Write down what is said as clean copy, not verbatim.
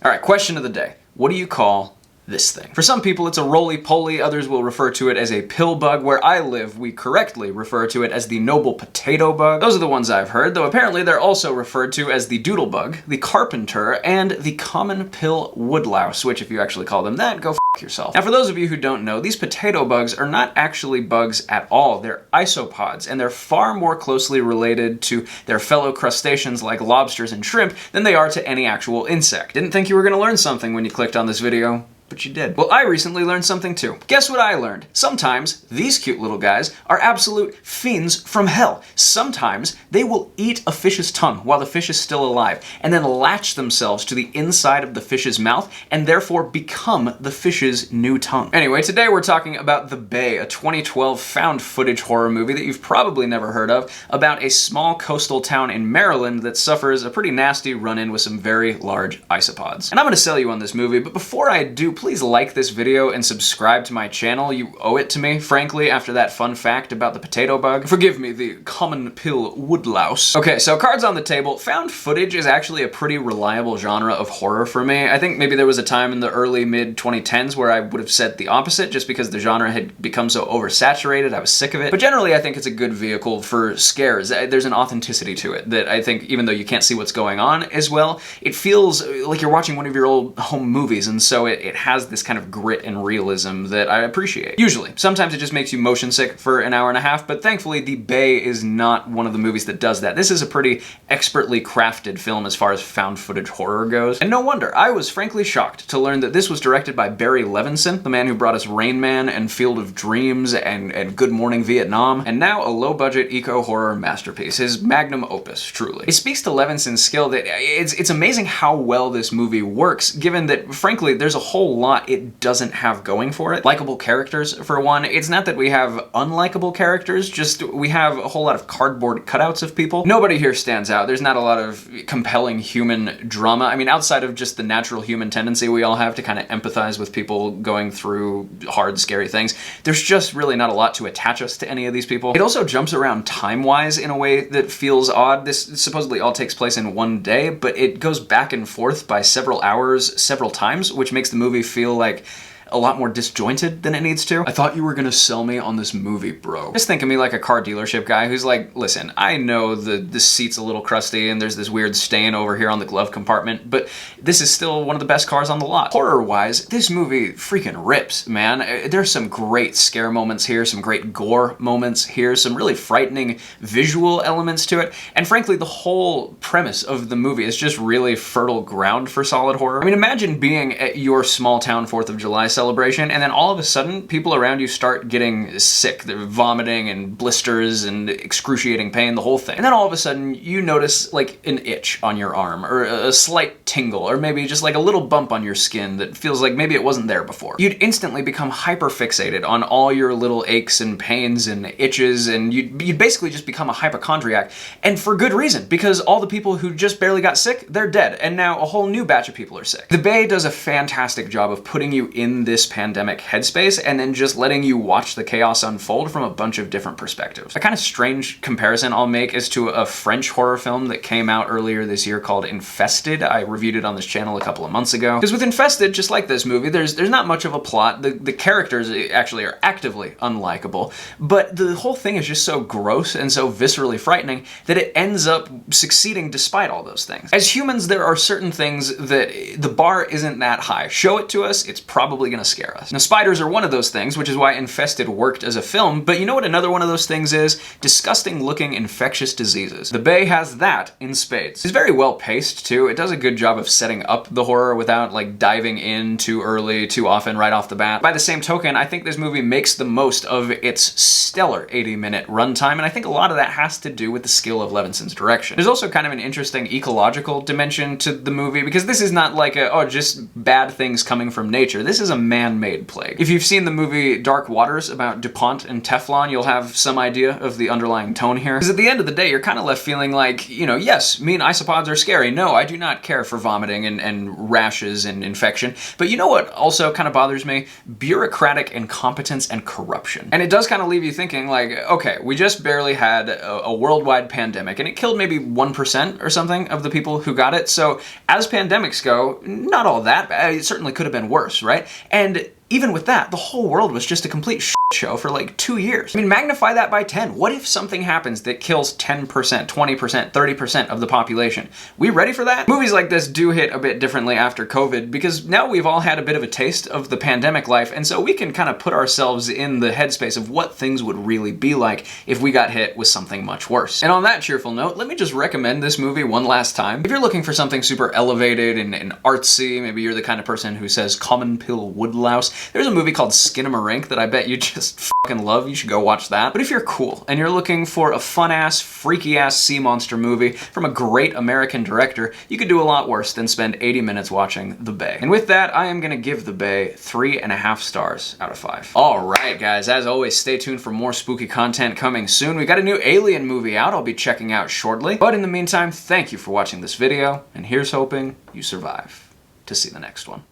Alright, question of the day. What do you call this thing? For some people it's a roly-poly, others will refer to it as a pill bug. Where I live, we correctly refer to it as the noble potato bug. Those are the ones I've heard, though apparently they're also referred to as the doodle bug, the carpenter, and the common pill woodlouse, which if you actually call them that, go f yourself. Now for those of you who don't know, these potato bugs are not actually bugs at all. They're isopods, and they're far more closely related to their fellow crustaceans like lobsters and shrimp than they are to any actual insect. Didn't think you were gonna learn something when you clicked on this video, but you did. Well, I recently learned something too. Guess what I learned? Sometimes these cute little guys are absolute fiends from hell. Sometimes they will eat a fish's tongue while the fish is still alive, and then latch themselves to the inside of the fish's mouth, and therefore become the fish's new tongue. Anyway, today we're talking about The Bay, a 2012 found footage horror movie that you've probably never heard of, about a small coastal town in Maryland that suffers a pretty nasty run-in with some very large isopods. And I'm gonna sell you on this movie, but before I do, please like this video and subscribe to my channel. You owe it to me, frankly, after that fun fact about the potato bug. Forgive me, the common pill woodlouse. Okay, so cards on the table. Found footage is actually a pretty reliable genre of horror for me. I think maybe there was a time in the early mid-2010s where I would have said the opposite, just because the genre had become so oversaturated, I was sick of it. But generally I think it's a good vehicle for scares. There's an authenticity to it that I think, even though you can't see what's going on as well, it feels like you're watching one of your old home movies, and so it has this kind of grit and realism that I appreciate. Usually. Sometimes it just makes you motion sick for an hour and a half, but thankfully The Bay is not one of the movies that does that. This is a pretty expertly crafted film as far as found footage horror goes. And no wonder, I was frankly shocked to learn that this was directed by Barry Levinson, the man who brought us Rain Man and Field of Dreams and Good Morning Vietnam, and now a low-budget eco-horror masterpiece, his magnum opus, truly. It speaks to Levinson's skill that it's amazing how well this movie works, given that, frankly, there's a whole lot it doesn't have going for it. Likeable characters, for one. It's not that we have unlikable characters, just we have a whole lot of cardboard cutouts of people. Nobody here stands out. There's not a lot of compelling human drama. I mean, outside of just the natural human tendency we all have to kind of empathize with people going through hard, scary things, there's just really not a lot to attach us to any of these people. It also jumps around time-wise in a way that feels odd. This supposedly all takes place in one day, but it goes back and forth by several hours, several times, which makes the movie feel like a lot more disjointed than it needs to. I thought you were gonna sell me on this movie, bro. Just think of me like a car dealership guy who's like, listen, I know the seat's a little crusty and there's this weird stain over here on the glove compartment, but this is still one of the best cars on the lot. Horror-wise, this movie freaking rips, man. There's some great scare moments here, some great gore moments here, some really frightening visual elements to it, and frankly, the whole premise of the movie is just really fertile ground for solid horror. I mean, imagine being at your small town 4th of July celebration, and then all of a sudden, people around you start getting sick. They're vomiting and blisters and excruciating pain, the whole thing. And then all of a sudden, you notice like an itch on your arm, or a slight tingle, or maybe just like a little bump on your skin that feels like maybe it wasn't there before. You'd instantly become hyper-fixated on all your little aches and pains and itches, and you'd basically just become a hypochondriac, and for good reason, because all the people who just barely got sick, they're dead, and now a whole new batch of people are sick. The Bay does a fantastic job of putting you in this pandemic headspace and then just letting you watch the chaos unfold from a bunch of different perspectives. A kind of strange comparison I'll make is to a French horror film that came out earlier this year called Infested. I reviewed it on this channel a couple of months ago. Because with Infested, just like this movie, there's not much of a plot. The characters actually are actively unlikable, but the whole thing is just so gross and so viscerally frightening that it ends up succeeding despite all those things. As humans, there are certain things that the bar isn't that high. Show it to us, it's probably gonna scare us. Now, spiders are one of those things, which is why Infested worked as a film, but you know what another one of those things is? Disgusting looking infectious diseases. The Bay has that in spades. It's very well paced too. It does a good job of setting up the horror without like diving in too early, too often, right off the bat. By the same token, I think this movie makes the most of its stellar 80-minute runtime, and I think a lot of that has to do with the skill of Levinson's direction. There's also kind of an interesting ecological dimension to the movie, because this is not like just bad things coming from nature. This is a man-made plague. If you've seen the movie Dark Waters about DuPont and Teflon, you'll have some idea of the underlying tone here. Because at the end of the day, you're kind of left feeling like, you know, yes, me and isopods are scary. No, I do not care for vomiting and rashes and infection. But you know what also kind of bothers me? Bureaucratic incompetence and corruption. And it does kind of leave you thinking like, okay, we just barely had a worldwide pandemic and it killed maybe 1% or something of the people who got it. So as pandemics go, not all that bad. It certainly could have been worse, right? And even with that, the whole world was just a complete shit show for like 2 years. I mean, magnify that by 10. What if something happens that kills 10%, 20%, 30% of the population? We ready for that? Movies like this do hit a bit differently after COVID because now we've all had a bit of a taste of the pandemic life, and so we can kind of put ourselves in the headspace of what things would really be like if we got hit with something much worse. And on that cheerful note, let me just recommend this movie one last time. If you're looking for something super elevated and artsy, maybe you're the kind of person who says common pill woodlouse, there's a movie called Skinamarink that I bet you just fucking love. You should go watch that. But if you're cool and you're looking for a fun-ass, freaky-ass sea monster movie from a great American director, you could do a lot worse than spend 80 minutes watching The Bay. And with that, I am gonna give The Bay 3.5 stars out of 5. Alright guys, as always, stay tuned for more spooky content coming soon. We got a new Alien movie out I'll be checking out shortly. But in the meantime, thank you for watching this video, and here's hoping you survive to see the next one.